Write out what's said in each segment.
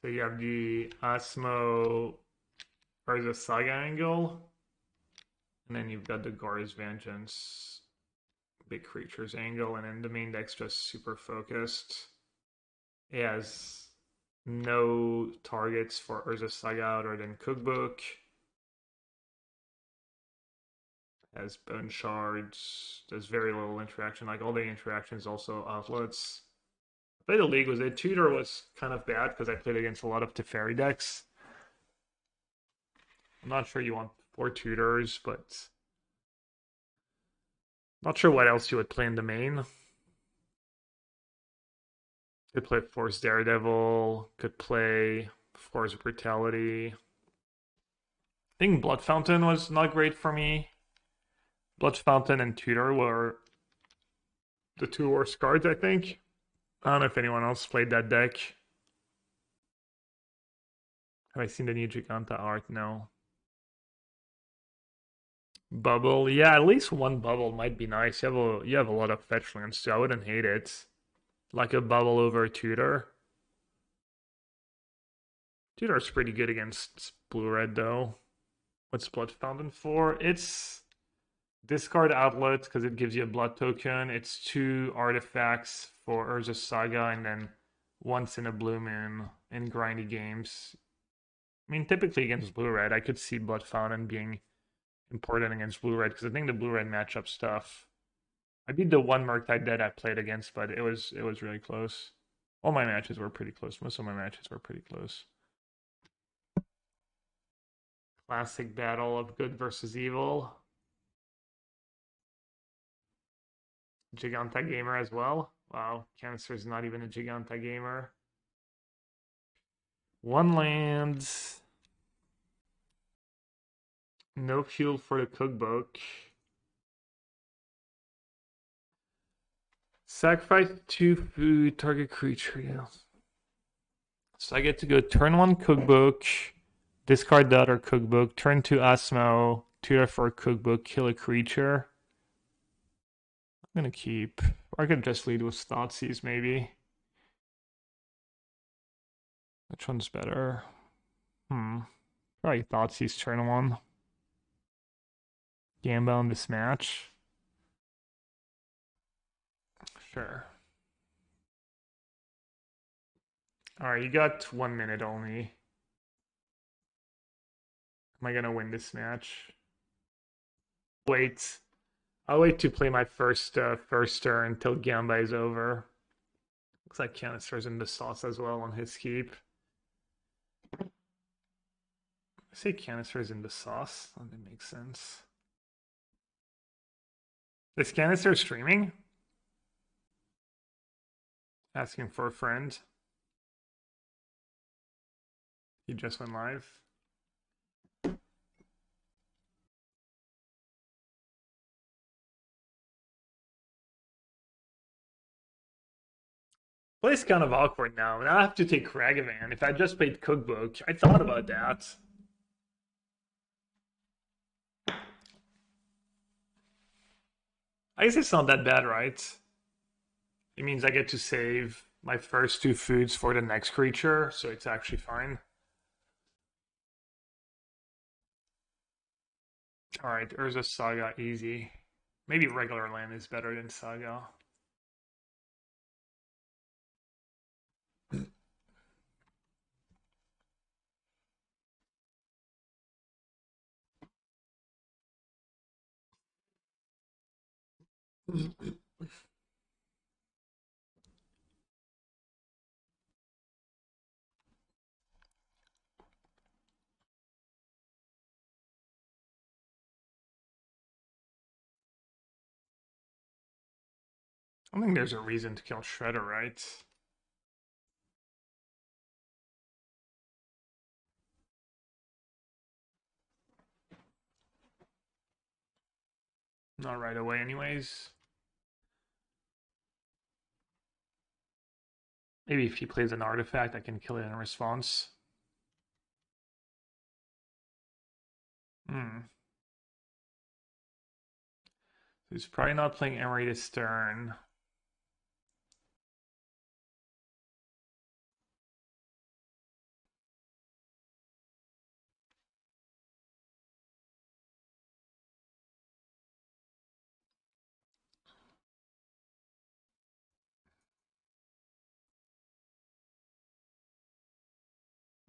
So you have the Asmo or the Saga angle, and then you've got the Goryo's Vengeance big creatures angle, and then the main deck's just super focused. It has no targets for Urza Saga other than Cookbook. Has Bone Shards. There's very little interaction. Like all the interactions also outlets. I played the league with it. Tutor was kind of bad because I played against a lot of Teferi decks. I'm not sure you want 4 tutors, but not sure what else you would play in the main. Could play Force Daredevil. Could play Force Brutality. I think Blood Fountain was not great for me. Blood Fountain and Tutor were the 2 worst cards, I think. I don't know if anyone else played that deck. Have I seen the new Giganta art? No. Bubble, yeah, at least one bubble might be nice. You have a lot of fetch lands too. I wouldn't hate it. Like a bubble over Tutor. Tutor's pretty good against blue-red though. What's Blood Fountain for? It's discard outlet because it gives you a blood token. It's 2 artifacts for Urza Saga and then once in a blue moon in grindy games. I mean, typically against blue-red, I could see Blood Fountain being important against blue-red because I think the blue-red matchup stuff. I beat the one Murktide deck I played against, but it was really close. All my matches were pretty close. Most of my matches were pretty close. Classic battle of good versus evil. Giganta gamer as well. Wow, Canister is not even a Giganta gamer. 1 land. No fuel for the cookbook. Sacrifice 2 food, target creature. Yeah. So I get to go turn 1 cookbook, discard the other cookbook, turn 2 Asmo, tutor for a cookbook, kill a creature. I'm gonna keep. Or I could just lead with Thoughtseize maybe. Which one's better? Probably Thoughtseize turn 1. Gamba on this match. Sure. Alright, you got 1 minute only. Am I gonna win this match? Wait. I'll wait to play my first turn until Gamba is over. Looks like Canister's in the sauce as well on his keep. I say Canister's in the sauce. That makes sense. Is Canister streaming? Asking for a friend. He just went live. Play's kind of awkward now. Now I have to take Ragavan. If I just played Cookbook, I thought about that. I guess it's not that bad, right? It means I get to save my first 2 foods for the next creature, so it's actually fine. Alright, Urza Saga, easy. Maybe regular land is better than Saga. I think there's a reason to kill Shredder, right? Not right away anyways. Maybe if he plays an artifact, I can kill it in response. He's probably not playing Emery this turn.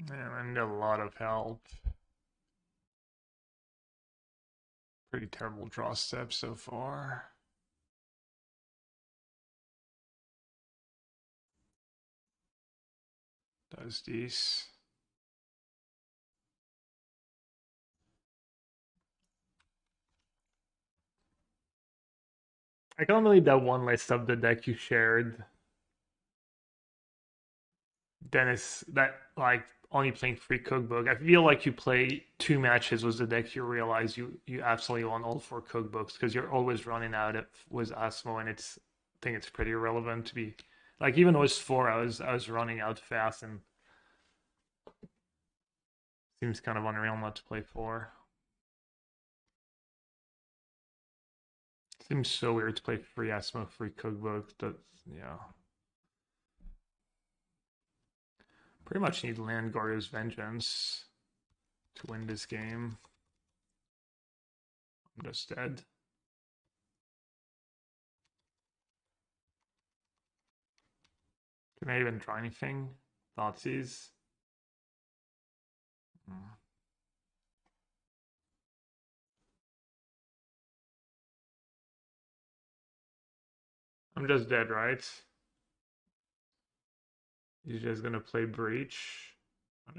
Man, I need a lot of help. Pretty terrible draw step so far. Does these. I can't believe that one list of the deck you shared. Dennis, that like only playing free cookbook. I feel like you play 2 matches with the deck you realize you absolutely want all 4 cookbooks because you're always running out of with Asmo, and I think it's pretty irrelevant to be like even with 4 I was running out fast, and seems kind of unreal not to play 4. Seems so weird to play free Asmo, free cookbook. That yeah. Pretty much need land Goryo's Vengeance to win this game. I'm just dead. Can I even draw anything? Thoughtseize. I'm just dead, right? He's just gonna play Breach.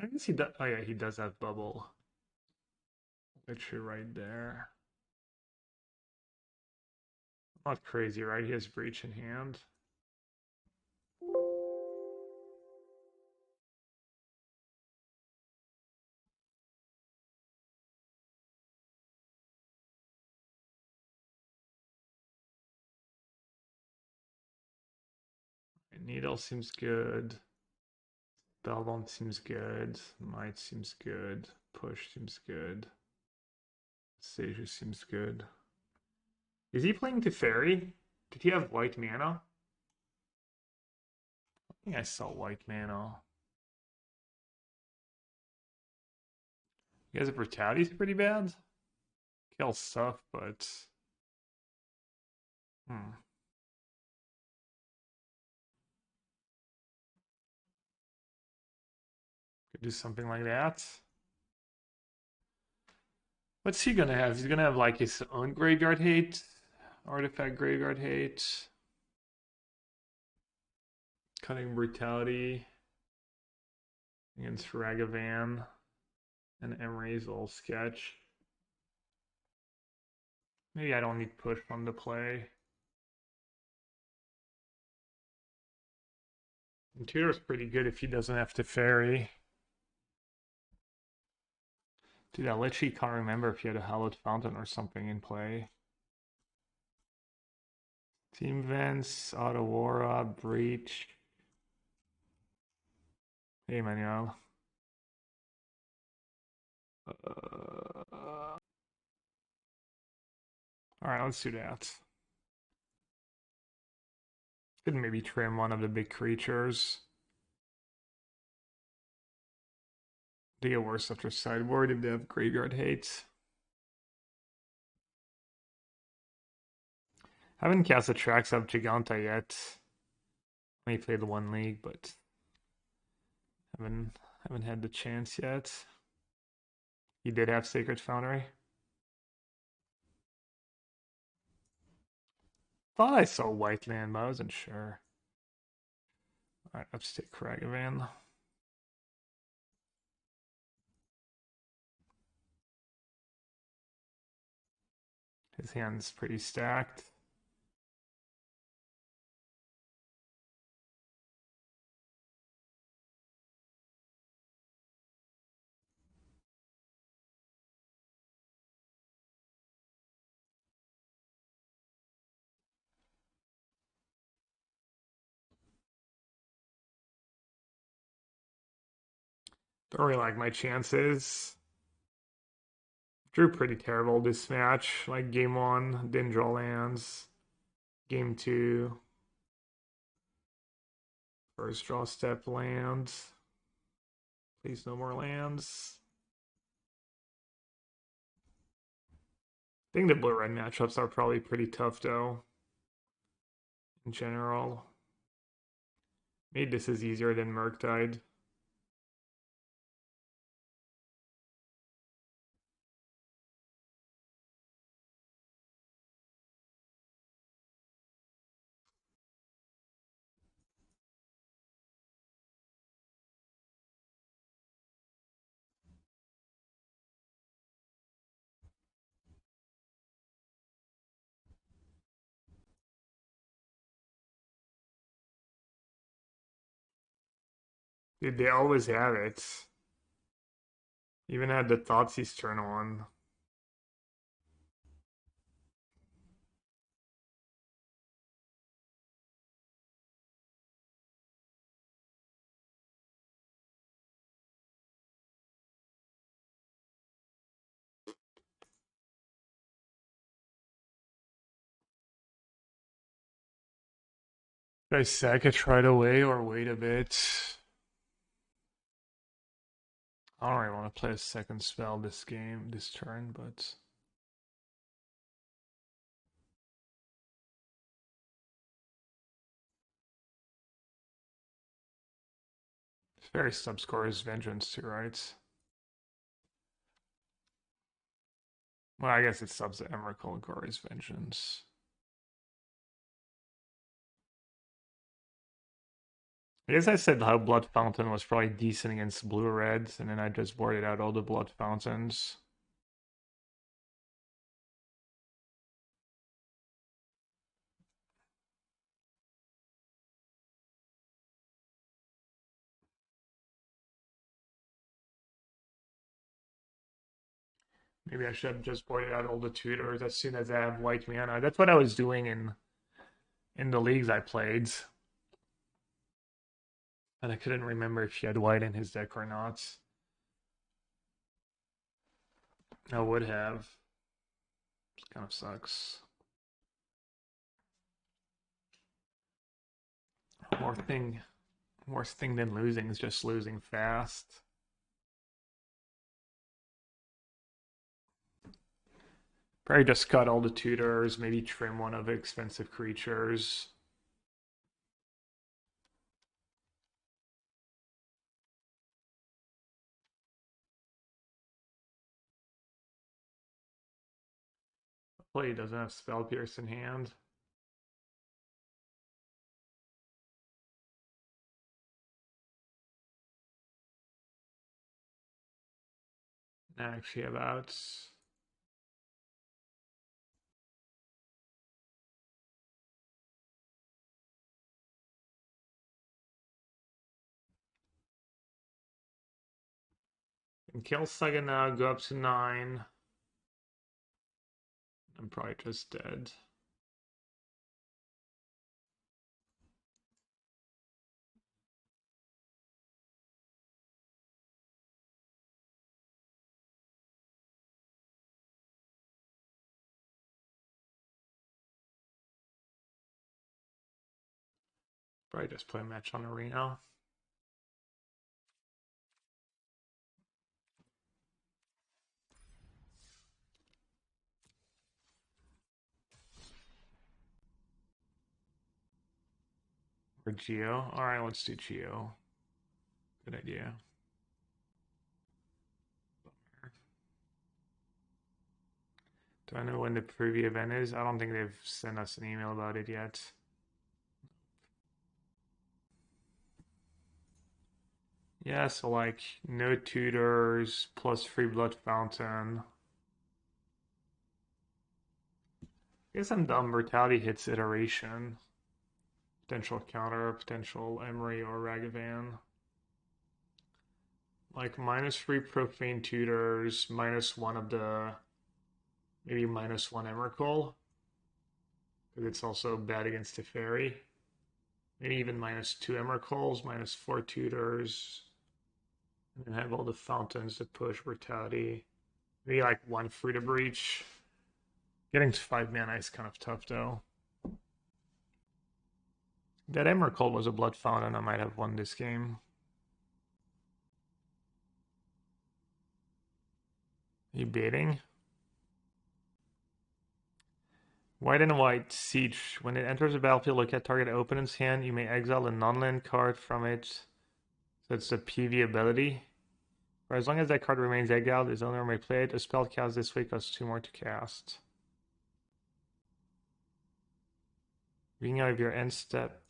I guess he does. Oh yeah, he does have Bubble. Literally right there. Not crazy, right? He has Breach in hand. Needle seems good. Spellbomb seems good. Mite seems good. Push seems good. Boseiju seems good. Is he playing Teferi? Did he have white mana? I think I saw white mana. You guys' Brutality's pretty bad. Kill stuff, but could do something like that. What's he gonna have? He's gonna have like his own graveyard hate, artifact graveyard hate, cutting brutality against Ragavan, and Emre's little sketch. Maybe I don't need push one to play. And Tutor's pretty good if he doesn't have to ferry. Dude, I literally can't remember if he had a Hallowed Fountain or something in play. Team Vents, Aurora, Breach. Hey, Manuel. Alright, let's do that. Could maybe trim one of the big creatures. They get worse after sideboard if they have graveyard hate. Haven't cast Atraxa Giganta yet. Only played the 1 league, but haven't had the chance yet. He did have Sacred Foundry. Thought I saw white land, but I wasn't sure. Alright, let's take Ragavan. His hand's pretty stacked. Don't really like my chances. Drew pretty terrible this match. Like game 1, didn't draw lands. Game 2, first draw step land. Please no more lands. I think the blue-red matchups are probably pretty tough though. In general. Maybe this is easier than Murktide. Dude, they always have it. Even had the Thoughtseize turn on. Should I sack it right away or wait a bit? I don't really want to play a second spell this turn, but Fairy Subscore is Vengeance too, right? Well, I guess it subs the Emrakul and Goryo's Vengeance. I guess I said how Blood Fountain was probably decent against blue-red, and then I just boarded out all the Blood Fountains. Maybe I should have just boarded out all the tutors as soon as I have white mana. That's what I was doing in the leagues I played. And I couldn't remember if he had white in his deck or not. I would have. It kind of sucks. Worst thing than losing is just losing fast. Probably just cut all the tutors, maybe trim one of the expensive creatures. Hopefully he doesn't have Spell Pierce in hand. Actually about and kill Saga now, go up to 9. I'm probably just dead. Probably just play a match on Arena. Or Geo. Alright, let's do Geo. Good idea. Do I know when the preview event is? I don't think they've sent us an email about it yet. Yeah, so like no tutors plus free blood fountain. I guess I'm dumb. Brutality hits iteration. Potential counter, potential Emery or Ragavan. Like -3 Profane Tutors, -1 of the maybe -1 Emrakul. Because it's also bad against Teferi. Maybe even -2 Emrakuls, -4 Tutors. And then have all the fountains that push Brutality. Maybe like 1 Fruit Breach. Getting to 5 mana is kind of tough though. That Emrakul was a Blood Fountain, I might have won this game. Are you baiting? White and white siege. When it enters the battlefield, look at target opponent's hand. You may exile a non-land card from it. So it's a PV ability. For as long as that card remains exiled, its owner may play it. A spell cast this way costs 2 more to cast. Being out of your end step.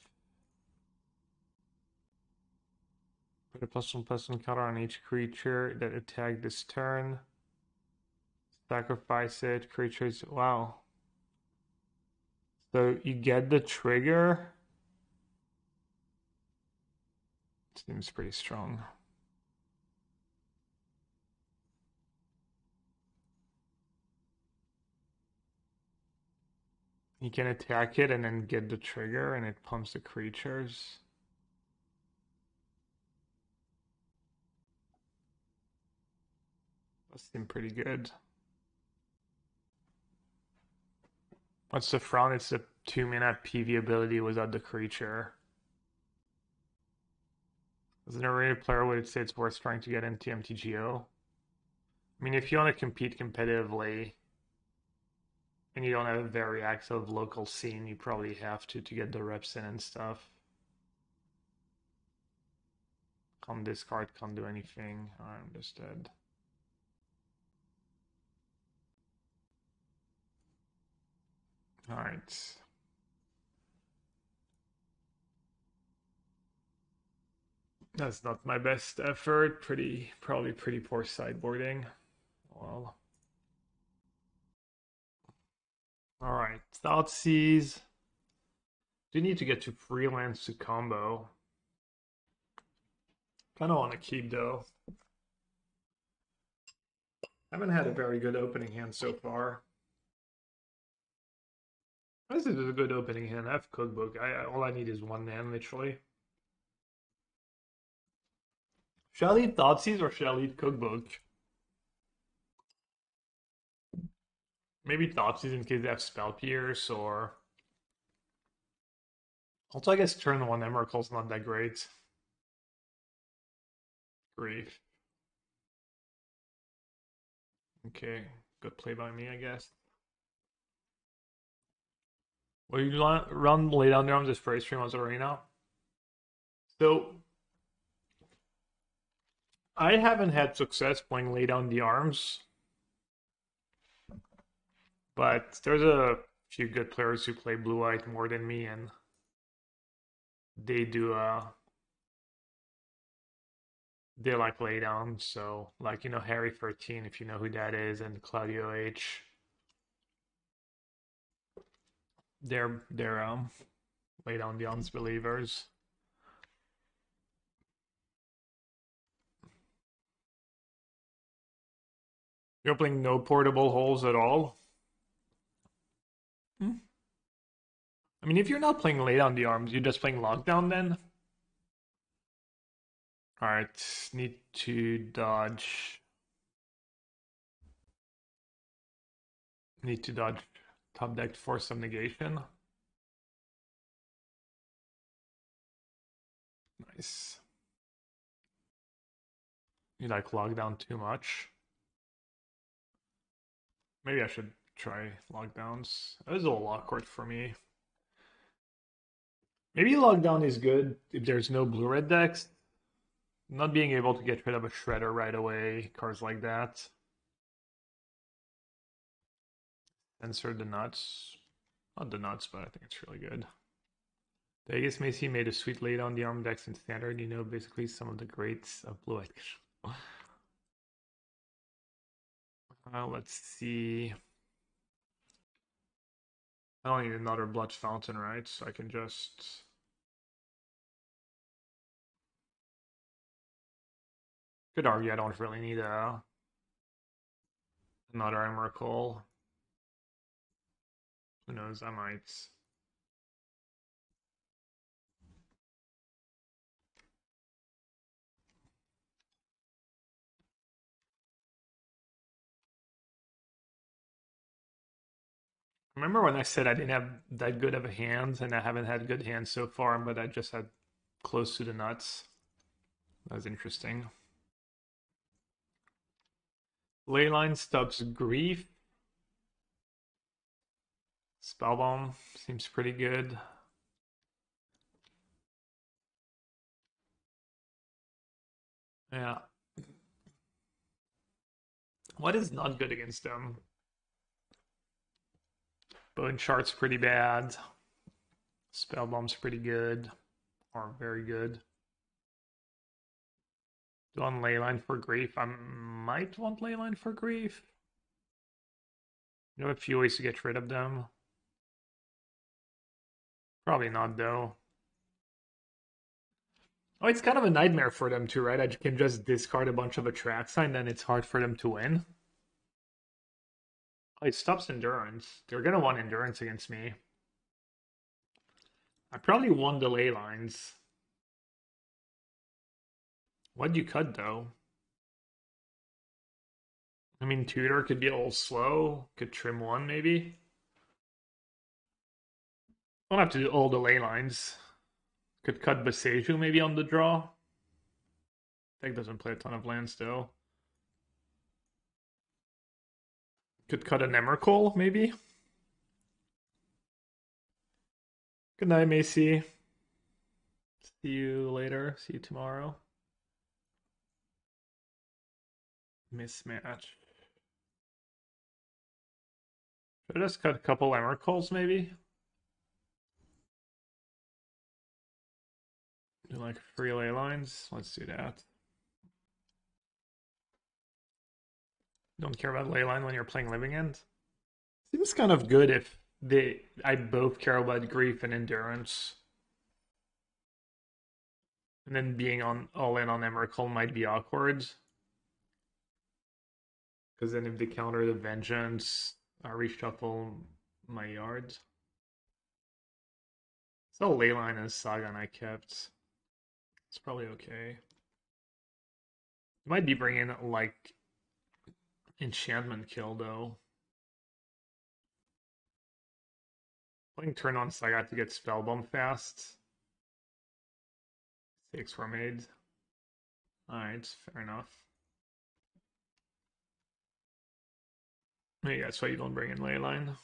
Put a +1/+1 counter on each creature that attacked this turn. Sacrifice it. Creatures. Wow. So you get the trigger. Seems pretty strong. You can attack it and then get the trigger and it pumps the creatures. That seems pretty good. What's the front? It's a 2-mana PV ability without the creature. As an arena player, would say it's worth trying to get into MTGO? I mean, if you want to compete competitively and you don't have a very active local scene, you probably have to get the reps in and stuff. Can't discard, can't do anything. I'm just dead. Alright. That's not my best effort. Probably pretty poor sideboarding. Well. Alright. Thoughtseize. Do need to get to freelance to combo. Kinda wanna keep though. Haven't had a very good opening hand so far. This is a good opening hand. I have Cookbook. All I need is one hand, literally. Shall I lead Thoughtseize or shall I lead Cookbook? Maybe Thoughtseize in case they have Spell Pierce, or... Also, I guess turn 1 Emrakul's not that great. Grief. Okay, good play by me, I guess. Will you run Leyline of Sanctity this first stream as arena? So, I haven't had success playing Lay Down the Arms, but there's a few good players who play Blue-White more than me, and they do they like Lay Down. So, like, you know, Harry 13, if you know who that is, and Claudio H. They're Lay Down the Arms believers. You're playing no portable holes at all? I mean, if you're not playing Lay Down the Arms, you're just playing Lockdown then? Alright, need to dodge. Need to dodge top deck Force of Negation. Nice. You like Lockdown too much? Maybe I should try Lockdowns. That was a little awkward for me. Maybe Lockdown is good if there's no blue-red decks. Not being able to get rid of a Shredder right away, cards like that. Censor the nuts. Not the nuts, but I think it's really good. Vegas Macy made a sweet Lay Down the Arm decks in Standard. You know, basically some of the greats of blue-white. Let's see. I don't need another Blood Fountain, right? So I can just... Could argue I don't really need another Emrakul. Who knows, I might. Remember when I said I didn't have that good of a hand, and I haven't had good hands so far, but I just had close to the nuts. That was interesting. Leyline stops Grief. Spellbomb seems pretty good. Yeah. What is not good against them? Bone Shards pretty bad. Spellbomb's pretty good. Or very good. Do I want Leyline for Grief? I might want Leyline for Grief. You know a few ways to get rid of them. Probably not, though. Oh, it's kind of a nightmare for them too, right? I can just discard a bunch of Atraxa and then it's hard for them to win. Oh, it stops Endurance. They're gonna want Endurance against me. I probably won the ley lines. What'd you cut though? I mean, Tutor could be a little slow. Could trim one maybe. Don't have to do all the ley lines. Could cut Boseiju maybe on the draw. Deck doesn't play a ton of lands still. Could cut an Emrakul maybe. Good night, Macy. See you later. See you tomorrow. Mismatch. Should I just cut a couple Emrakuls maybe? Do like free ley lines? Let's do that. Don't care about leyline when you're playing Living End. Seems kind of good if I both care about grief and endurance. And then being on all in on Emrakul might be awkward. Because then if they counter the vengeance, I reshuffle my yards. So Leyline and Saga and I kept. It's probably okay. Might be bringing like enchantment kill though. Playing turn on Saga to get Spellbomb fast. 6 were made. Alright, fair enough. Maybe that's why you don't bring in Leyline.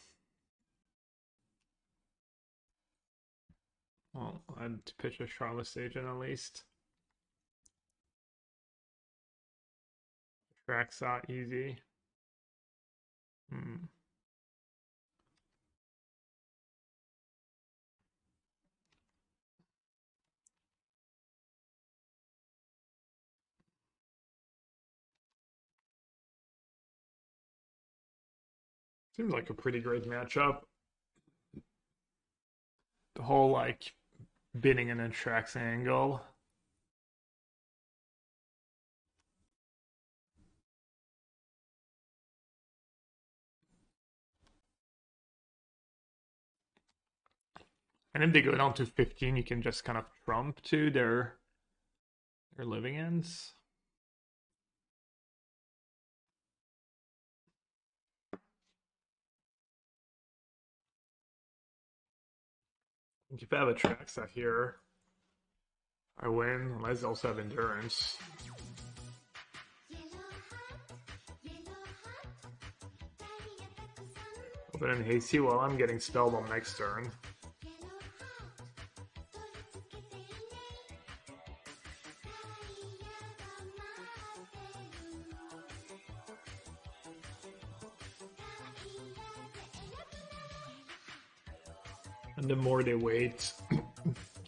Well, I'd pitch a Charlotte Agent at least. Atraxa, easy. Seems like a pretty great matchup. The whole like bidding an Atraxa angle. And if they go down to 15, you can just kind of trump to their living ends. If I have a Atraxa here, I win. Unless I also have endurance. Open in hasty while I'm getting Spellbomb next turn. And the more they wait,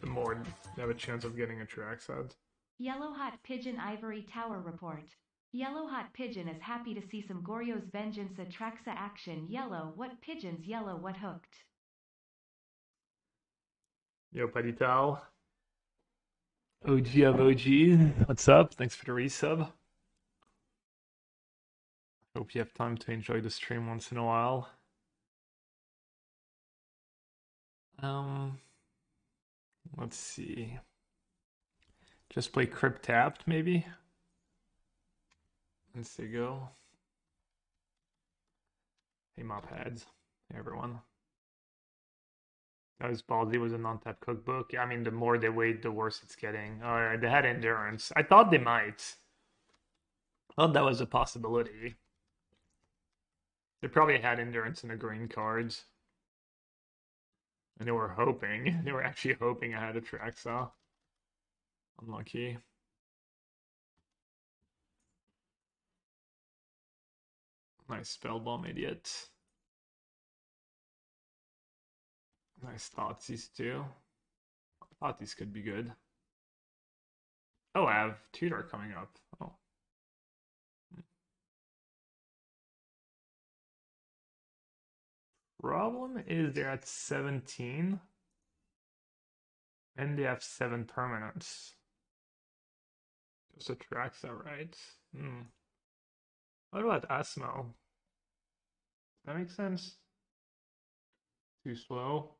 the more they have a chance of getting a Atraxa. Yellow Hot Pigeon Ivory Tower Report. Yellow Hot Pigeon is happy to see some Goryo's Vengeance Atraxa action. Yellow, what pigeons? Yellow, what hooked? Yo, Padital. OG of OGs. What's up? Thanks for the resub. Hope you have time to enjoy the stream once in a while. Let's see. Just play Crypt tapped, maybe? MTGO. Hey, Mopheads. Hey, everyone. That was ballsy. Was a non-tap cookbook. I mean, the more they wait, the worse it's getting. Alright, they had endurance. I thought they might. I thought that was a possibility. They probably had endurance in the green cards. And they were hoping. They were actually hoping I had a Atraxa. Unlucky. Nice Spellbomb, idiot. Nice Thoughtseize too. Thoughtseize could be good. Oh, I have Tutor coming up. Oh. Problem is they're at 17. And they have 7 permanents. Just Atraxa, right? Hmm. What about Asmo? That makes sense. Too slow.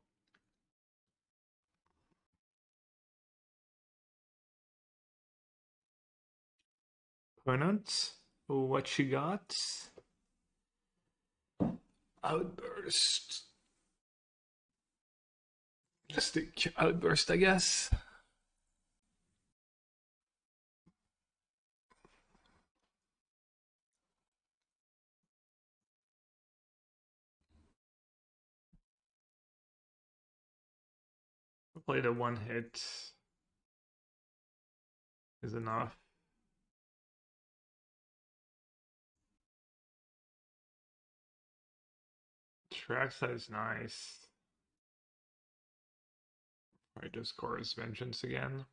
Opponent, what you got? Outburst. Just a outburst, I guess. Play the one hit is enough. Atraxa is nice. Alright, just Chorus Vengeance again.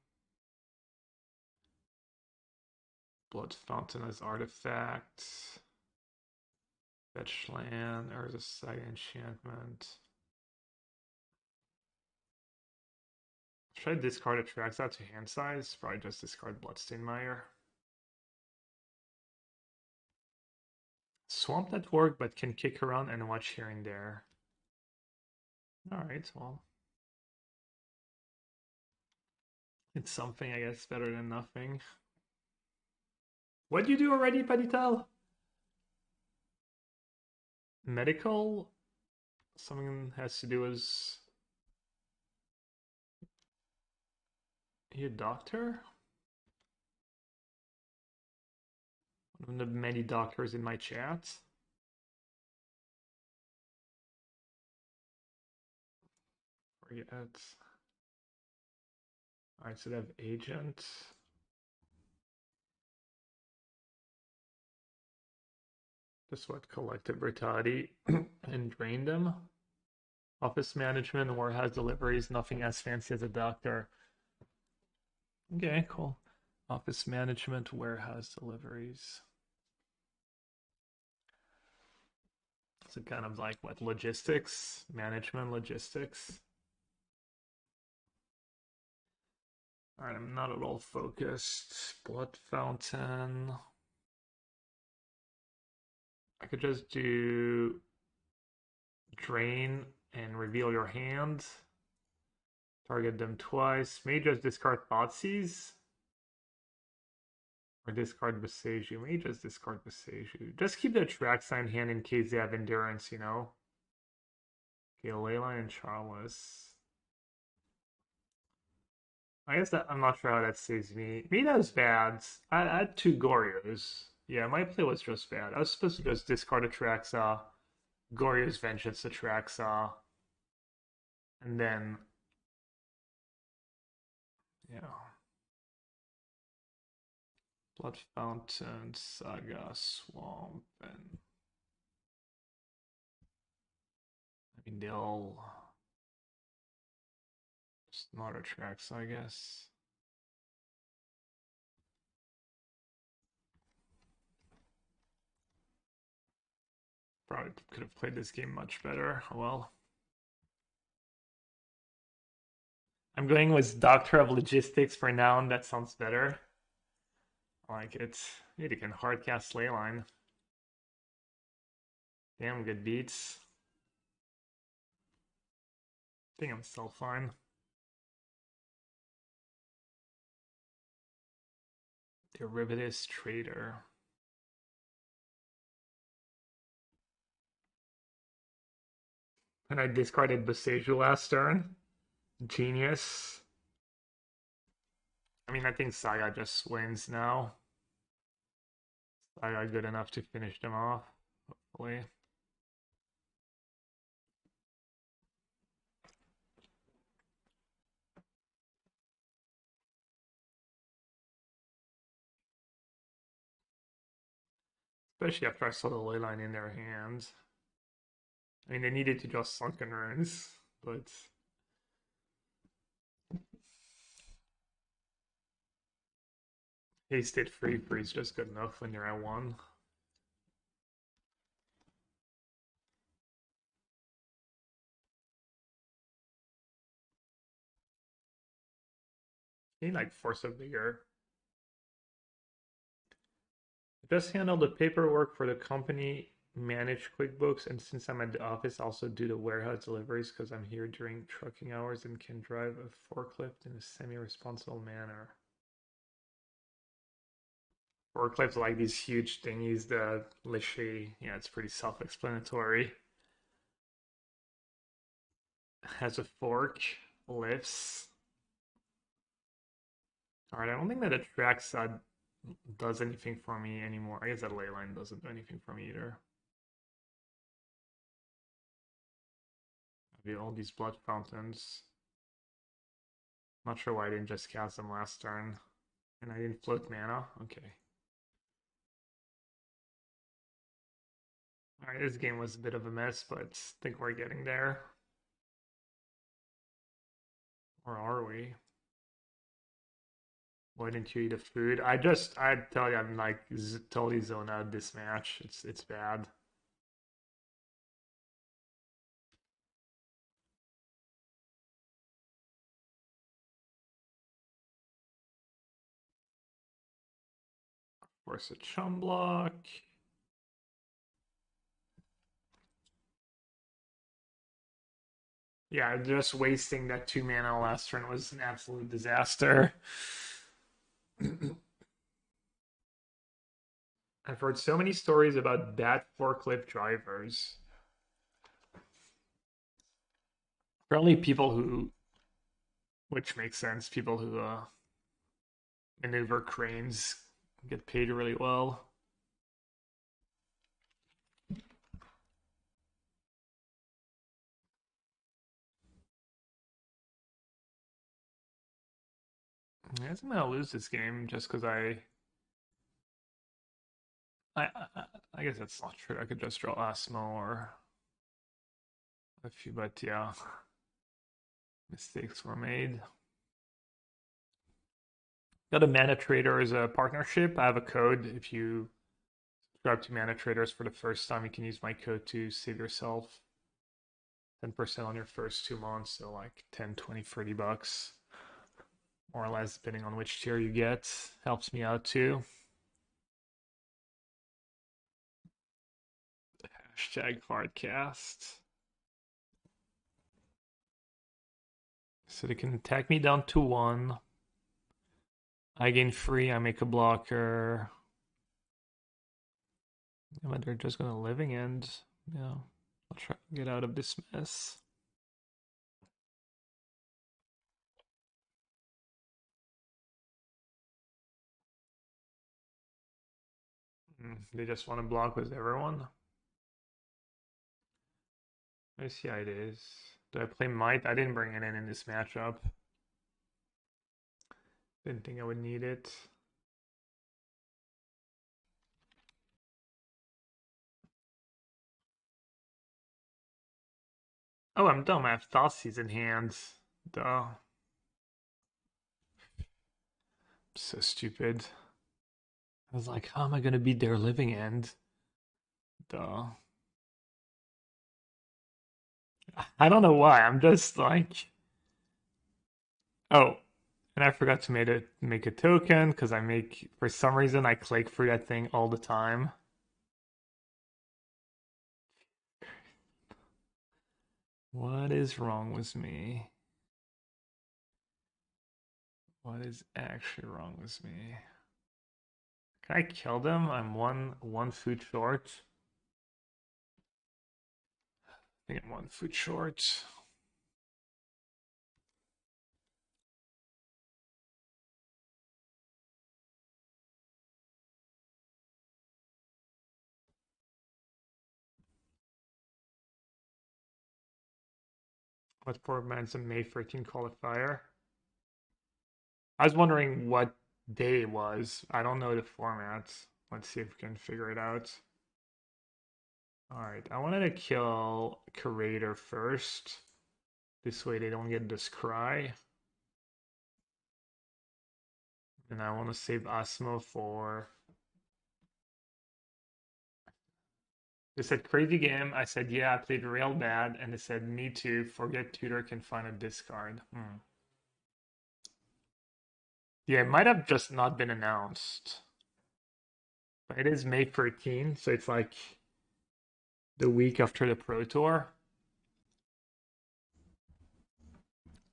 Blood Fountain as artifact. Fetch land, or the Saga enchantment. Should I discard Atraxa to hand size? Probably just discard Bloodstained Mire. Swamp that work, but can kick around and watch here and there. Alright, well. It's something, I guess, better than nothing. What'd you do already, Padital? Medical? Something has to do with... Are you a doctor? One of the many doctors in my chat. Forget. Alright, so they have agent. Just what? Collective Brutality and drain them. Office management, warehouse deliveries, nothing as fancy as a doctor. Okay, cool. Office management, warehouse deliveries. So kind of like what? Logistics? Management, logistics. Alright, I'm not at all focused. Blood Fountain. I could just do drain and reveal your hand. Target them twice. May just discard Thoughtseize. Or discard Boseiju. May just discard Boseiju. Just keep the Atraxa in hand in case they have endurance, you know? Okay, Leyline and Charles. I guess that I'm not sure how that saves me. Maybe that was bad. I had two Goryos. Yeah, my play was just bad. I was supposed to just discard Atraxa, Goryo's Vengeance Atraxa, and then yeah. Blood Fountain, Saga, Swamp, and I mean they all just not Atraxa, I guess. Probably could have played this game much better. Well, I'm going with Doctor of Logistics for now, and that sounds better. I like it. Maybe you can hardcast Leyline. Damn good beats. I think I'm still fine. Derivatives Trader. And I discarded Boseiju last turn. Genius. I mean, I think Saga just wins now. Saga good enough to finish them off, hopefully. Especially after I saw the Leyline in their hands. I mean, they needed to just Sunken Runes, but... Hasted free freeze just good enough when you're at 1. You need like Force of Vigor. Just handle the paperwork for the company, manage QuickBooks, and since I'm at the office, also do the warehouse deliveries because I'm here during trucking hours and can drive a forklift in a semi-responsible manner. Forklifts like these huge thingies that literally, yeah, it's pretty self-explanatory. Has a fork, lifts. Alright, I don't think that Atraxa does anything for me anymore. I guess that Leyline doesn't do anything for me either. All these blood fountains. Not sure why I didn't just cast them last turn. And I didn't float mana? Okay. Alright, this game was a bit of a mess, but I think we're getting there. Or are we? Why didn't you eat a food? I tell you, I'm like totally zoned out this match. It's bad. Force a chum block. Yeah, just wasting that 2 mana last turn was an absolute disaster. I've heard so many stories about bad forklift drivers. Apparently people who, which makes sense, people who maneuver cranes get paid really well. I guess I'm gonna lose this game just because I, I guess that's not true. I could just draw Asmo or a few, but yeah, mistakes were made. Got a Mana Trader as a partnership. I have a code. If you subscribe to Mana Traders for the first time, you can use my code to save yourself 10% on your first 2 months. So like 10, 20, 30 bucks. More or less, depending on which tier you get. Helps me out too. Hashtag hardcast. So they can attack me down to 1. I gain 3, I make a blocker. Yeah, but they're just gonna living end. Yeah. I'll try to get out of this mess. They just want to block with everyone. I see how it is. Do I play Mite? I didn't bring it in this matchup. Didn't think I would need it. Oh, I'm dumb. I have Thoughtseize in hand. Duh. So stupid. I was like, how am I gonna beat their living end? Duh. I don't know why. I'm just like, oh, and I forgot to make a token because for some reason I click through that thing all the time. What is wrong with me? What is actually wrong with me? Can I kill them? I'm one food short. I think I'm 1 food short. What format's a May 13 qualifier? I was wondering what day it was. I don't know the formats. Let's see if we can figure it out. Alright, I wanted to kill Curator first. This way they don't get this cry. And I want to save Asmo for... They said crazy game. I said, yeah, I played real bad. And they said, me too. Forget tutor can find a discard. Yeah, it might have just not been announced. It is May 13th, so it's like the week after the Pro Tour.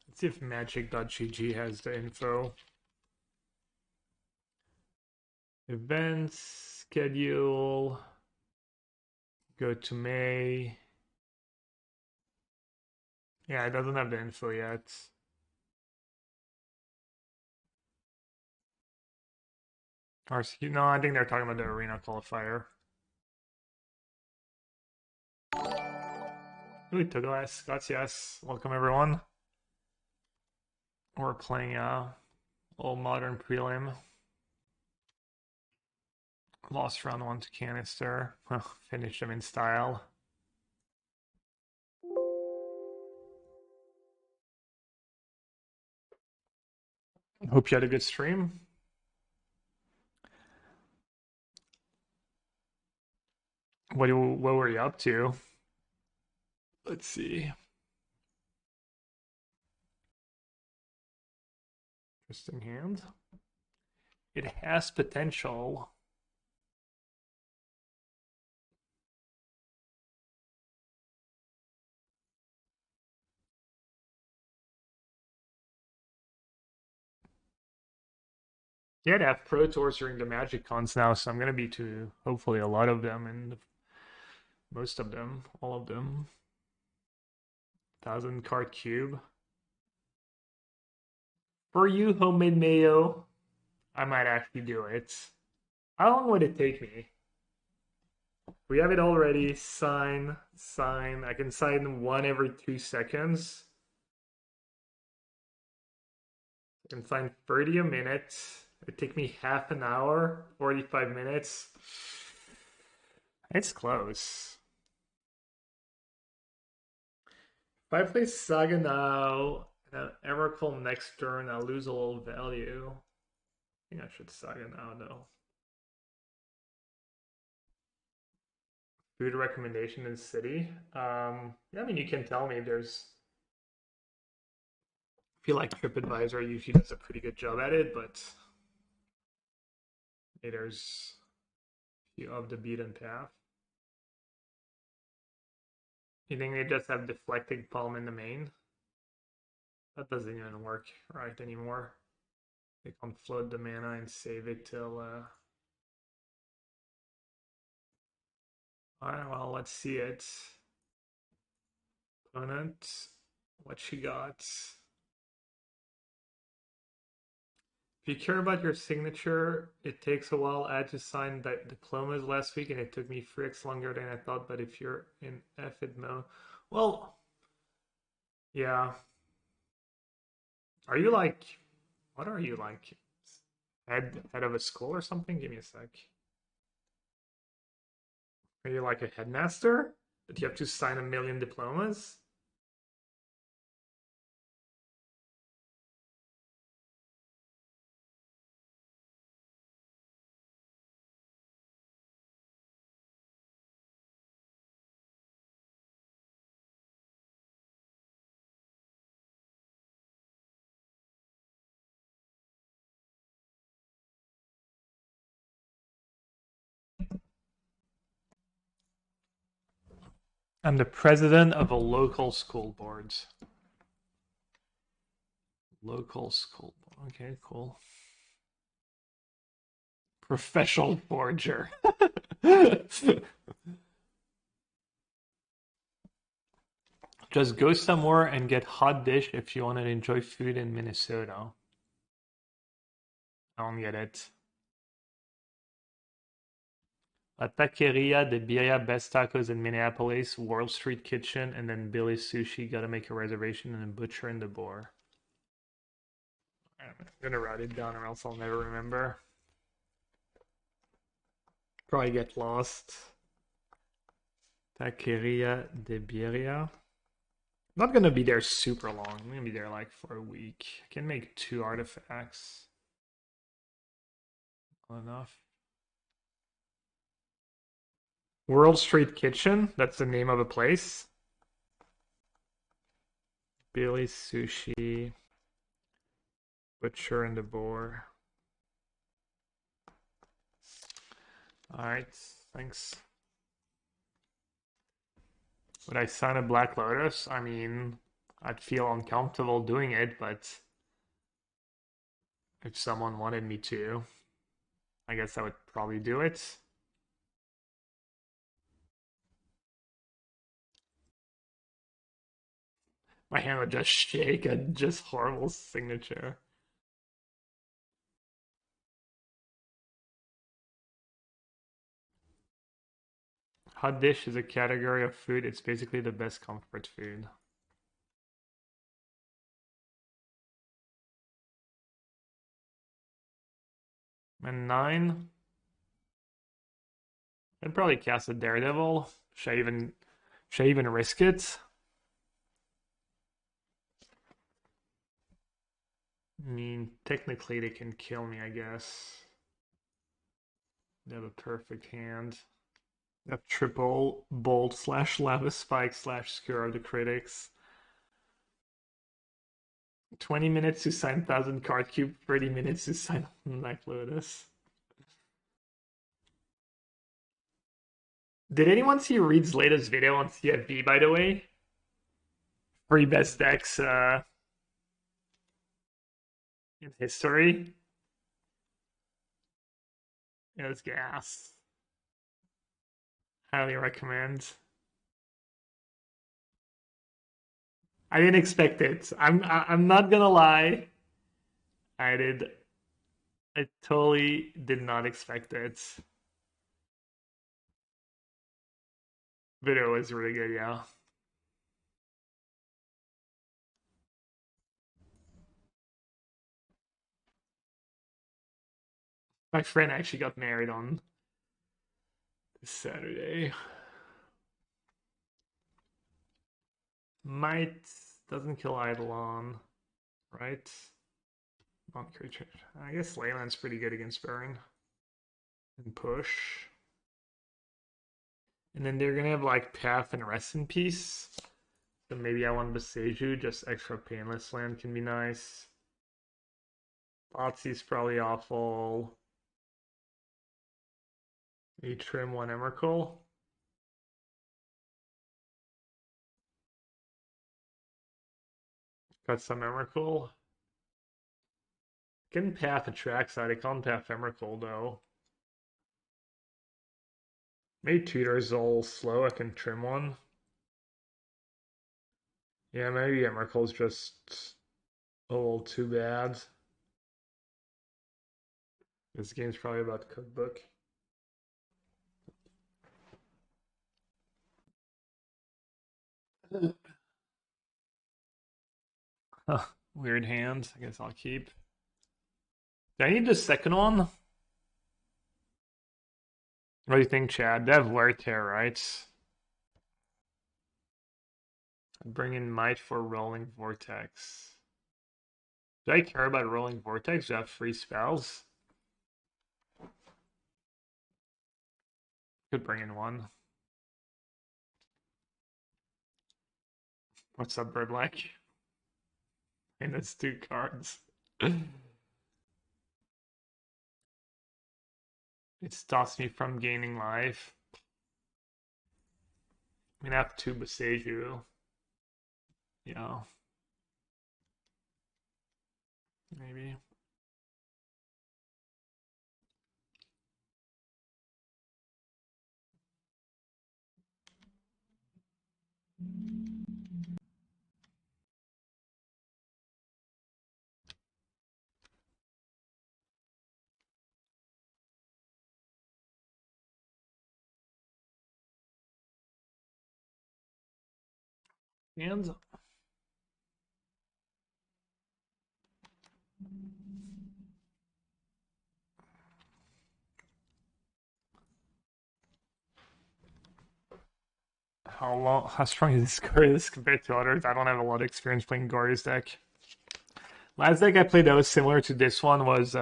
Let's see if magic.gg has the info. Events, schedule, go to May. Yeah, it doesn't have the info yet. RCQ, no, I think they're talking about the arena qualifier. Ooh, Togolas, gracias. Welcome everyone. We're playing old modern prelim. Lost round 1 to Canister. Well, finished them in style. Hope you had a good stream. What were you up to? Let's see. Interesting hand. It has potential. Yeah, they have Pro Tours during the Magic Cons now, so I'm going to be to hopefully a lot of them and most of them, all of them. 1,000 card cube. For you, homemade mayo, I might actually do it. How long would it take me? We have it already. Sign. I can sign one every 2 seconds. I can sign 30 a minute. It take me half an hour, 45 minutes. It's close. If I play Saga now, and Emrakul next turn, I'll lose a little value. I think I should Saga now, though. Food recommendation in city. Yeah, I mean, you can tell me if there's. I feel like TripAdvisor usually does a pretty good job at it, but hey, there's a few of the beaten path. You think they just have deflecting palm in the main? That doesn't even work right anymore. They can float the mana and save it till alright, well, let's see it. Opponent, what she got. If you care about your signature, it takes a while. I had to sign that diplomas last week and it took me 3x longer than I thought, but if you're in F-id mode, well, yeah. Are you like, what are you like? Head of a school or something? Give me a sec. Are you like a headmaster? That you have to sign 1,000,000 diplomas? I'm the president of a local school board. Local school board. Okay, cool. Professional forger. Just go somewhere and get hot dish if you want to enjoy food in Minnesota. I don't get it. La Taqueria de Birria, best tacos in Minneapolis, World Street Kitchen, and then Billy's Sushi. Gotta make a reservation and a butcher in the boar. I'm gonna write it down or else I'll never remember. Probably get lost. Taqueria de Birria. Not gonna be there super long. I'm gonna be there like for a week. I can make 2 artifacts. Not enough. World Street Kitchen. That's the name of a place. Billy's Sushi. Butcher and the boar. Alright, thanks. Would I sign a Black Lotus? I mean, I'd feel uncomfortable doing it, but if someone wanted me to, I guess I would probably do it. My hand would just shake at just horrible signature. Hot dish is a category of food. It's basically the best comfort food. And 9. I'd probably cast a Daredevil. Should I even risk it? I mean, technically they can kill me, I guess. They have a perfect hand. They have triple bolt / lava spike / skewer of the critics. 20 minutes to sign 1000 card cube, 30 minutes to sign Black Lotus. Did anyone see Reed's latest video on CFB, by the way? Free best decks in history. It was gas. Highly recommend. I didn't expect it. I'm not gonna lie. I totally did not expect it. Video was really good, yeah. My friend actually got married on this Saturday. Mite doesn't kill Eidolon, right? Non-creature. I guess Leyland's pretty good against Burn. And push. And then they're gonna have like Path and Rest in Peace. So maybe I want Boseiju, just extra painless land can be nice. Thoughtseize probably awful. You trim one Emrakul. Got some Emrakul. Can Path Atraxa. I can't Path Emrakul though. Maybe Tutor's a little slow. I can trim one. Yeah, maybe Emrakul's just a little too bad. This game's probably about cookbook. Weird hand. I guess I'll keep. Do I need the second one? What do you think, Chad? They have Wear Tear, right? I'd bring in Mite for Rolling Vortex. Do I care about Rolling Vortex? Do I have free spells? Could bring in one. What's up, Bird like? And it's 2 cards. It stops me from gaining life. I'm gonna have 2 Boseiju. Yeah. Maybe. And how strong is this compared to others? I don't have a lot of experience playing Goryo's deck. Last deck I played that was similar to this one was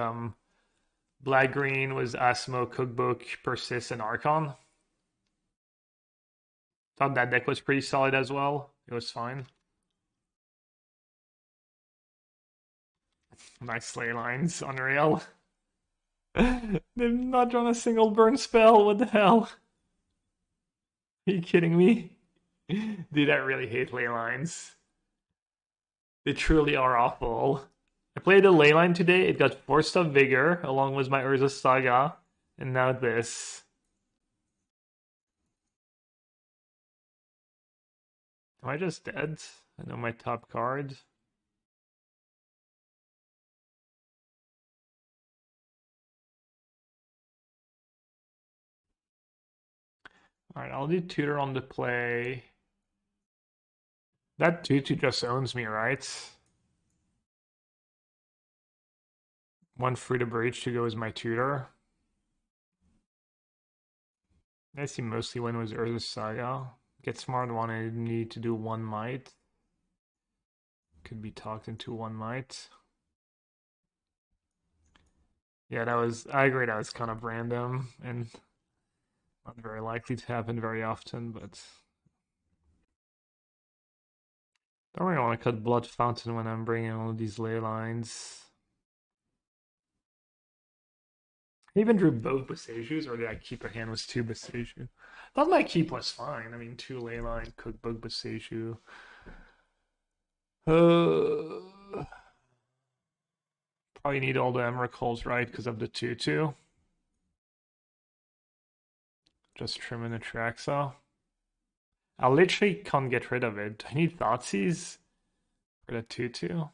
Black Green was Asmo, Cookbook, Persist, and Archon. Thought that deck was pretty solid as well. It was fine. Nice ley lines, unreal. They've not drawn a single burn spell. What the hell? Are you kidding me? Dude, I really hate ley lines. They truly are awful. I played a ley line today. It got 4-stuff vigor along with my Urza Saga, and now this. Am I just dead? I know my top card. Alright, I'll do Tutor on the play. That 2/2 just owns me, right? One free to breach to go as my tutor. I see mostly win was Urza Saga. Get Smart wanted me to do one Mite. Could be talked into one Mite. Yeah, I agree, that was kind of random and not very likely to happen very often, but don't really want to cut Blood Fountain when I'm bringing all these ley lines. I even drew both Boseijus, or did I keep a hand with 2 Boseiju? Thought my keep was fine. I mean, 2 Leyline, Cookbook, Boseiju. Probably need all the Emrakuls, right, because of the 2/2. Just trim in Atraxa. I literally can't get rid of it. I need Thoughtseize for the 2/2.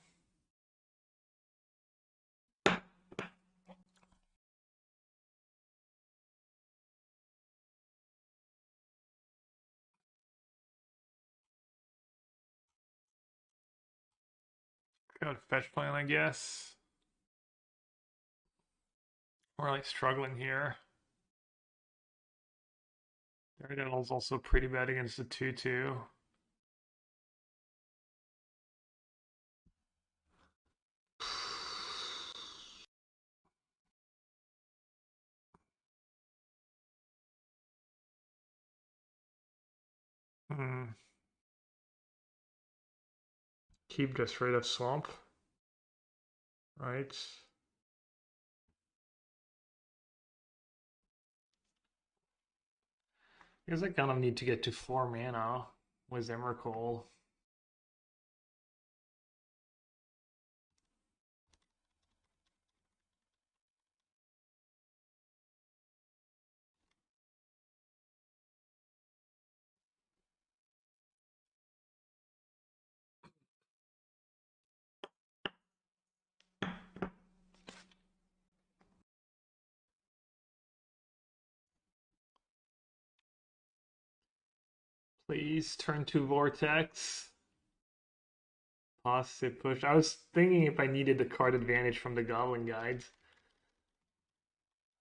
Got fetch plan, I guess. We're like struggling here. Daredevil's also pretty bad against the 2/2. Keep just rid of Swamp. Right. I guess I kind of need to get to 4 mana with Emrakul. Please turn to Vortex. Positive push. I was thinking if I needed the card advantage from the Goblin Guide.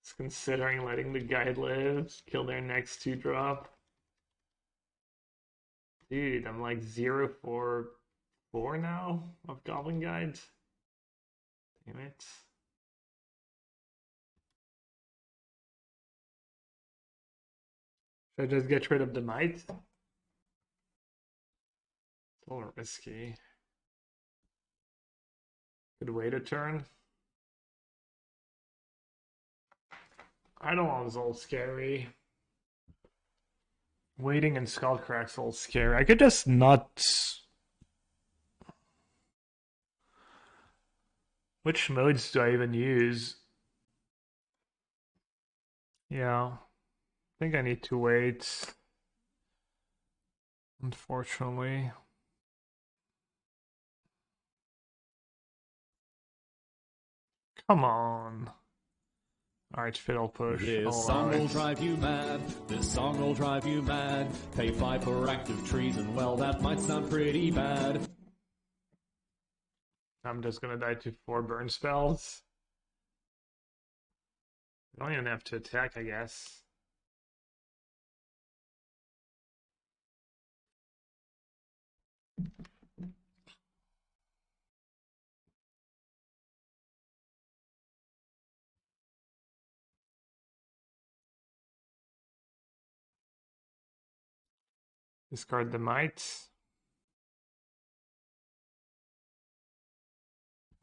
It's considering letting the guide live, kill their next 2-drop. Dude, I'm like 0 for 4 now of Goblin Guide. Damn it. Should I just get rid of the Mite? It's a little risky. Could wait a turn. Eidolon's all scary. Waiting and Skullcrack's all scary. I could just not... Which modes do I even use? Yeah. I think I need to wait. Unfortunately. Come on. Alright, fiddle push. This song will drive you mad. This song will drive you mad. Pay 5 for active treason. Well, that might sound pretty bad. I'm just gonna die to 4 burn spells. I don't even have to attack, I guess. Discard the Mite.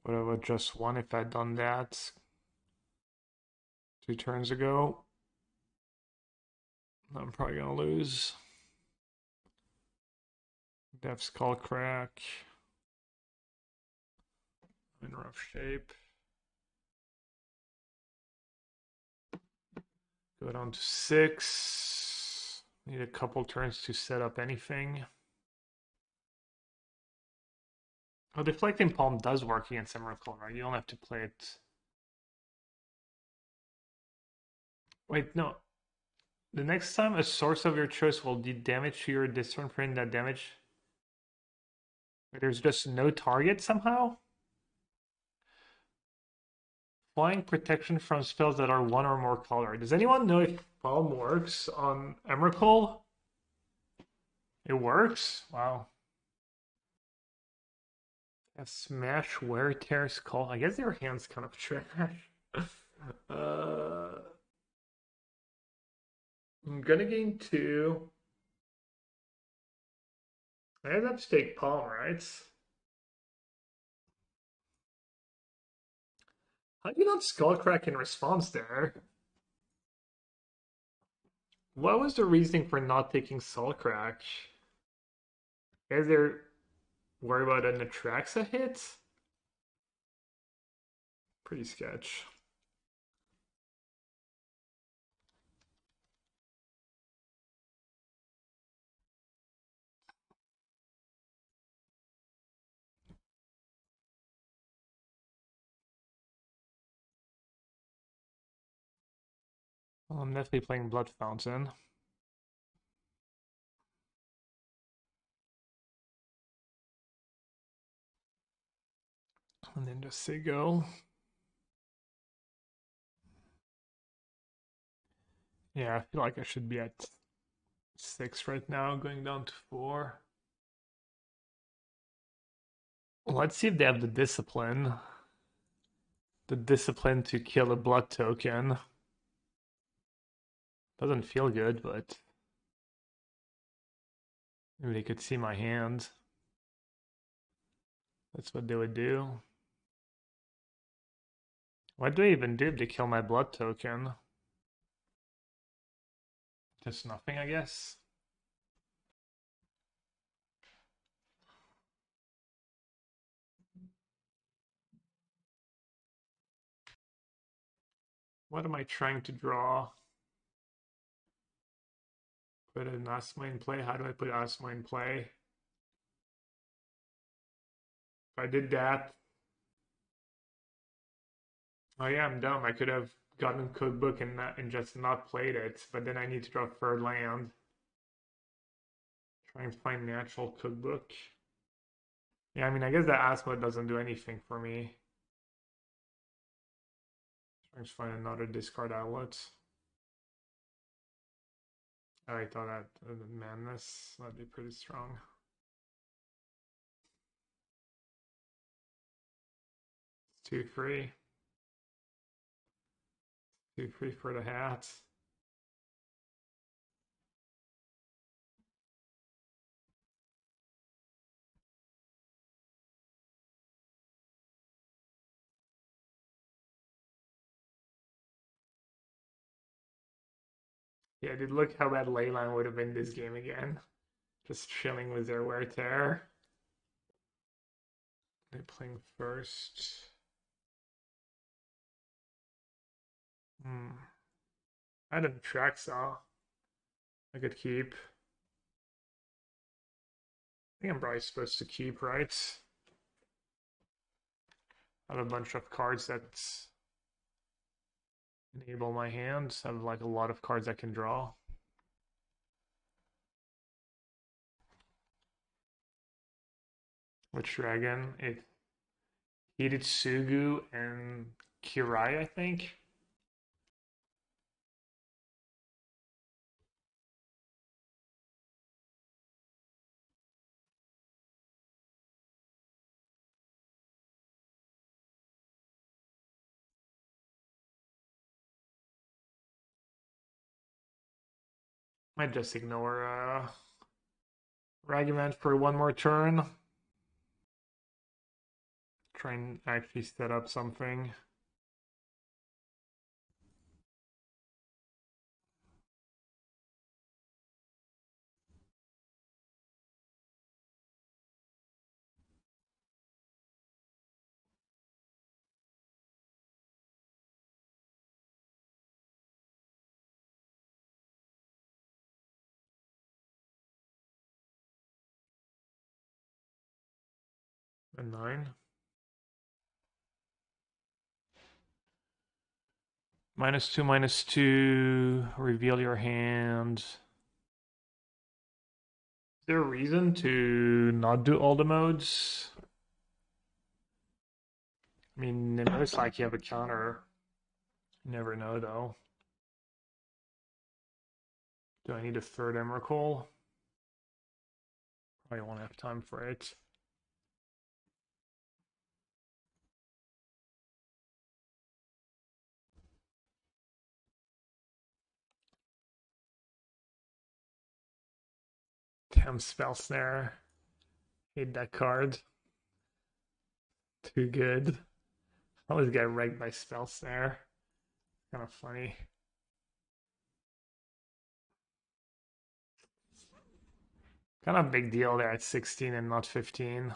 Would have just won if I'd done that. 2 turns ago. I'm probably gonna lose. Death Skull Crack. I'm in rough shape. Go down to 6. Need a couple turns to set up anything. Oh, Deflecting Palm does work against Emrakul, right? You don't have to play it. Wait, no. The next time a source of your choice will deal damage to your discern print that damage. There's just no target somehow? Applying protection from spells that are 1 or more color. Does anyone know if Palm works on Emrakul? It works? Wow. A Smash, Wear, Tear, Skull. I guess their hand's kind of trash. I'm gonna gain 2. I have to take Palm, right? How do you not Skullcrack in response there? What was the reasoning for not taking Skullcrack? Is there worry about an Atraxa hit? Pretty sketch. Well, I'm definitely playing Blood Fountain. And then just say go. Yeah, I feel like I should be at 6 right now, going down to 4. Let's see if they have the discipline. The discipline to kill a blood token. Doesn't feel good, but maybe they could see my hand. That's what they would do. What do I even do if they kill my blood token? Just nothing, I guess. What am I trying to draw? Put an Asmo in play? How do I put Asmo in play? If I did that... Oh yeah, I'm dumb. I could have gotten Cookbook and just not played it, but then I need to draw 3rd land. Try and find natural Cookbook. Yeah, I mean, I guess the Asmo doesn't do anything for me. Trying to find another discard outlet. I thought that Madness, that'd be pretty strong. It's 2 free. 2 free for the hat. Yeah, dude, look how bad Leyline would have been this game again. Just chilling with their wear tear. They're playing first. I had an Atraxa I could keep. I think I'm probably supposed to keep, right? I have a bunch of cards that enable my hands. I have like a lot of cards I can draw. Which dragon? It Hitotsugu and Kirai, I think. Might just ignore Ragavan for 1 more turn. Try and actually set up something. A 9. -2/-2. Reveal your hand. Is there a reason to not do all the modes? I mean, it looks like you have a counter. You never know, though. Do I need a third Emrakul? Probably won't have time for it. Damn, Spell Snare. Hate that card. Too good. I always get wrecked by Spell Snare. Kind of funny. Kind of big deal there at 16 and not 15.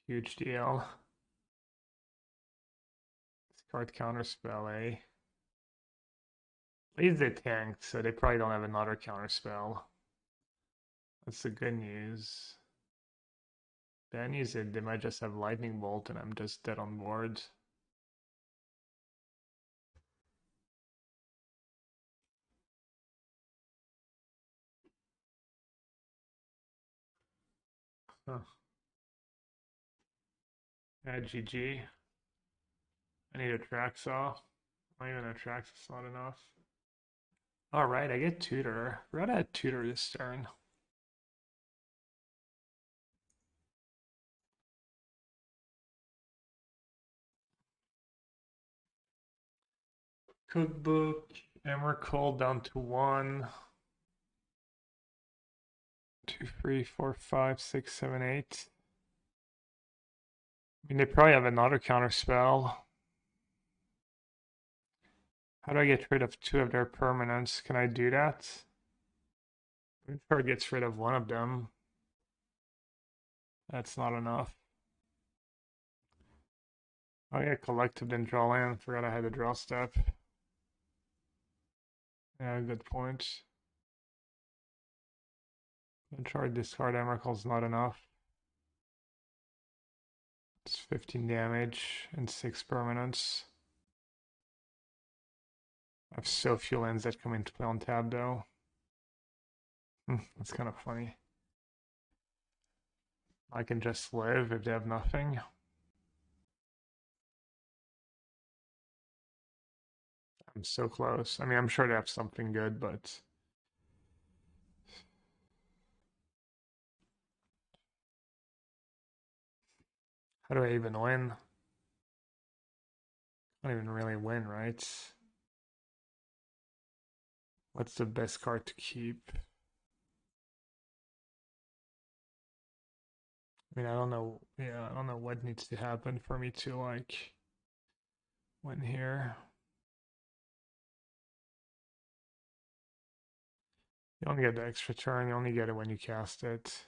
Huge deal. This card counterspell, eh? At least they tanked, so they probably don't have another counterspell. That's the good news. Bad news is they might just have Lightning Bolt and I'm just dead on board. Huh. Yeah, GG. I need Atraxa. Not even Atraxa's not enough. Alright, I get Tutor. We're gonna have Tutor this turn. Cookbook, Emrakul down to 1. 2, 3, 4, 5, 6, 7, 8. I mean, they probably have another counter spell. How do I get rid of 2 of their permanents? Can I do that? Moonshard gets rid of 1 of them. That's not enough. Oh yeah, Collective didn't draw land. Forgot I had a draw step. Yeah, good point. Moonshard discard Emrakul's not enough. It's 15 damage and 6 permanents. I have so few lands that come into play on tab though. That's kind of funny. I can just live if they have nothing. I'm so close. I mean, I'm sure they have something good, but how do I even win? I don't even really win, right? What's the best card to keep? I mean, I don't know. Yeah, I don't know what needs to happen for me to like win here. You only get the extra turn. You only get it when you cast it.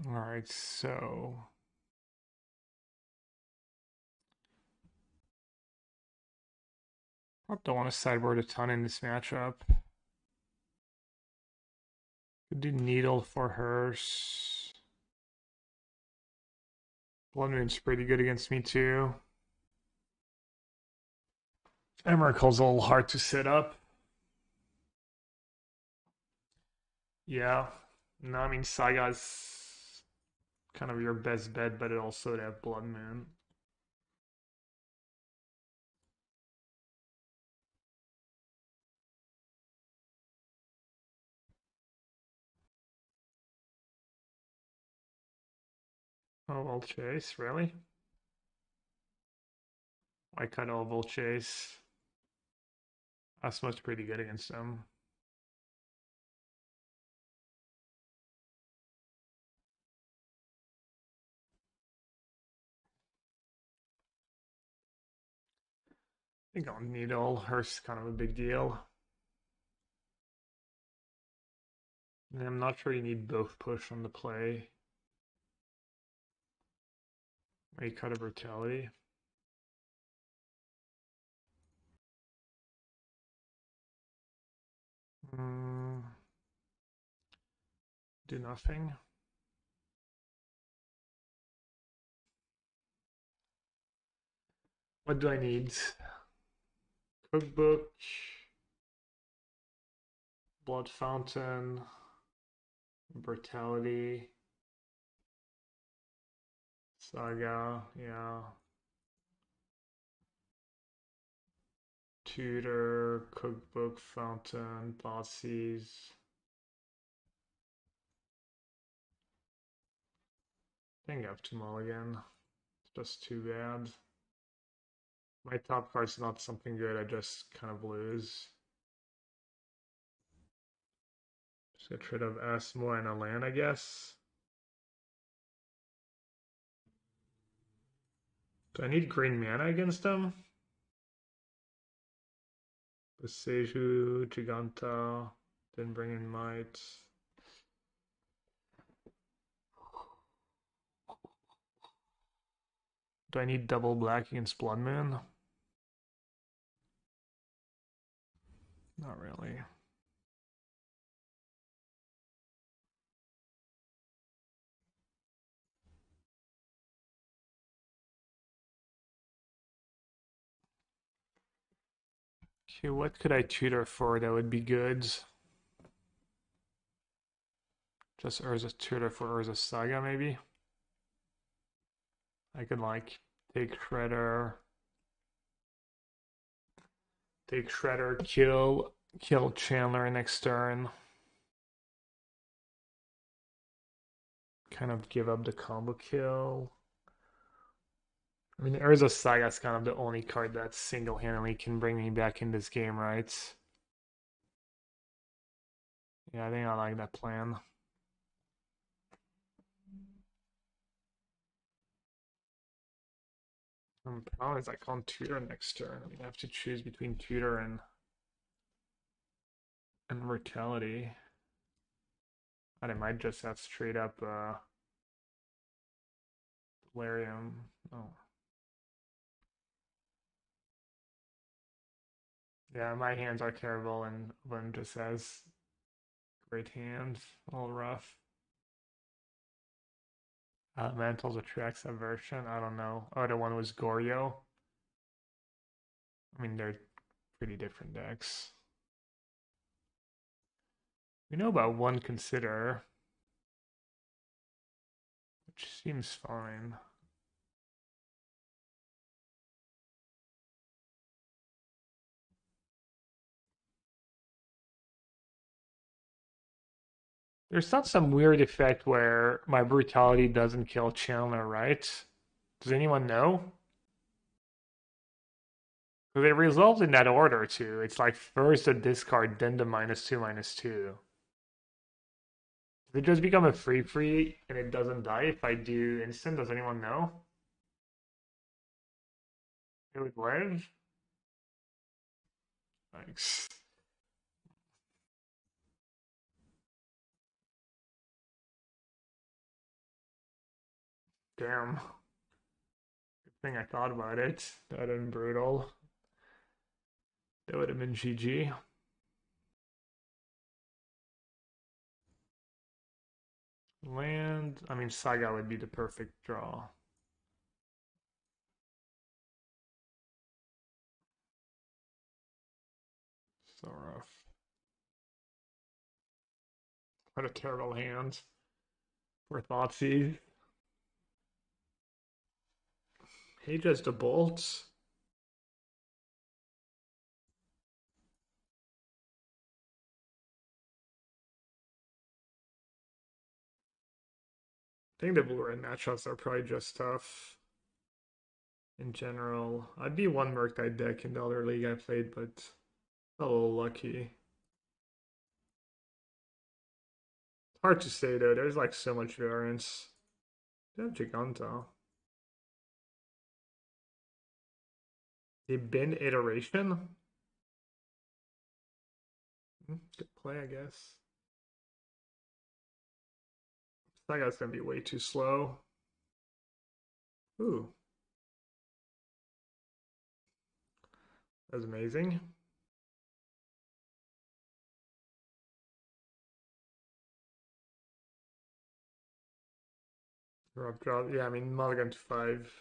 All right, so I don't want to sideboard a ton in this matchup. Could do Needle for hers. Blood Moon's pretty good against me too. Emrakul's a little hard to set up. Yeah. No, I mean Saga's kind of your best bet, but it also would have Blood Moon. Ovalchase, really? I cut Ovalchase. Asmo's pretty good against them. I think on Needle, hers kind of a big deal. And I'm not sure you need both push on the play. Or you cut a brutality. Do nothing. What do I need? Cookbook, Blood Fountain, Brutality, Saga, yeah. Tutor, Cookbook, Fountain, Thoughtseize. I think I have to mulligan. It's just too bad. My top card's not something good, I just kind of lose. Just get rid of Asmo and a land, I guess. Do I need green mana against them? Boseiju, Giganta, didn't bring in Mite. Do I need double black against Blood Moon? Not really. Okay, what could I tutor for that would be good? Just Urza tutor for Urza Saga, maybe? I could like take Shredder, kill Chandler next turn. Kind of give up the combo kill. I mean, Urza Saga is kind of the only card that single-handedly can bring me back in this game, right? Yeah, I think I like that plan. The problem is I can't tutor next turn. I mean, I have to choose between tutor and mortality. And I might just have straight up Delirium. Oh. Yeah, my hands are terrible, and one just says great hands, all rough. Mantle's Atraxa version, I don't know. Oh, the one was Goryo. I mean, they're pretty different decks. We know about one Consider, which seems fine. There's not some weird effect where my brutality doesn't kill Chandler, right? Does anyone know? Because they resolved in that order too. It's like first a discard, then the -2/-2. Does it just become a free and it doesn't die if I do instant? Does anyone know? It would live? Thanks. Damn. Good thing I thought about it. That would have been brutal. That would have been GG. Land. I mean, Saga would be the perfect draw. So rough. What a terrible hand for Thoughtseize. He just a bolt. I think the blue-red matchups are probably just tough. In general, I'd be one Murktide deck in the other league I played, but a little lucky. Hard to say though, there's like so much variance. They have Giganta. They bin iteration? Good play, I guess. Saga's gonna be way too slow. Ooh. That's amazing. Drop, drop. Yeah, I mean, mulligan to 5.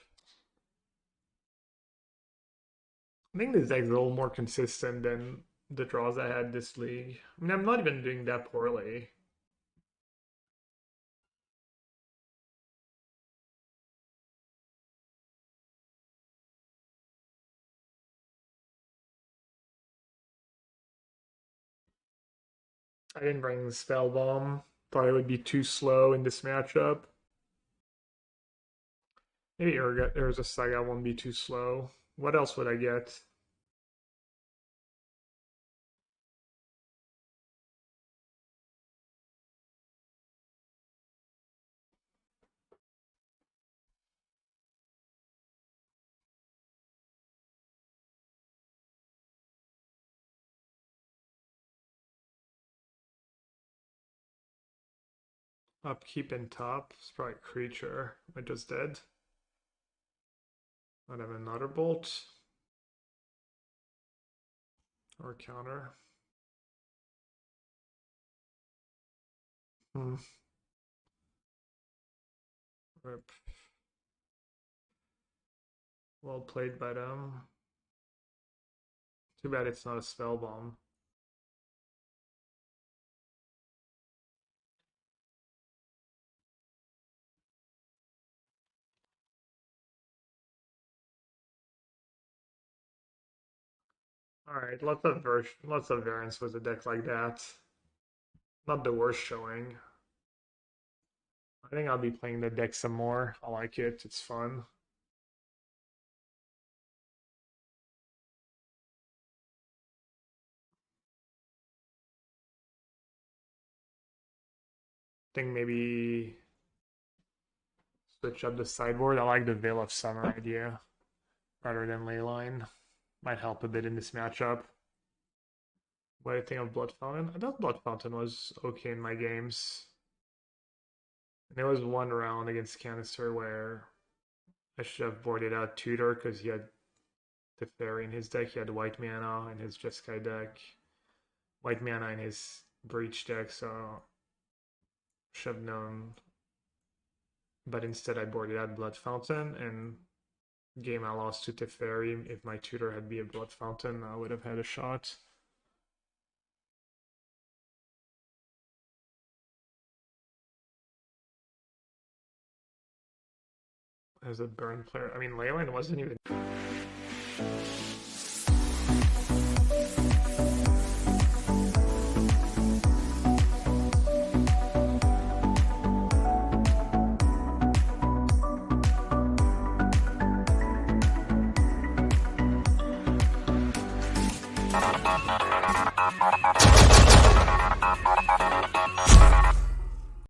I think this deck's a little more consistent than the draws I had this league. I mean, I'm not even doing that poorly. I didn't bring the Spellbomb. Thought it would be too slow in this matchup. Maybe Urza Saga won't be too slow. What else would I get? Upkeep and top. It's probably creature. I just did. I'd have another bolt. Or counter. Rip. Well played by them. Too bad it's not a spell bomb. Alright, lots of variance with a deck like that. Not the worst showing. I think I'll be playing the deck some more. I like it, it's fun. I think maybe switch up the sideboard. I like the Veil of Summer idea rather than Leyline. Might help a bit in this matchup. What do you think of Blood Fountain? I thought Blood Fountain was okay in my games. And there was one round against Canister where I should have boarded out Tutor because he had Teferi in his deck. He had white mana in his Jeskai deck, white mana in his Breach deck, so should have known. But instead I boarded out Blood Fountain, and game I lost to Teferi. If my Tutor had been a Blood Fountain, I would have had a shot. As a burn player, I mean, Leyline wasn't even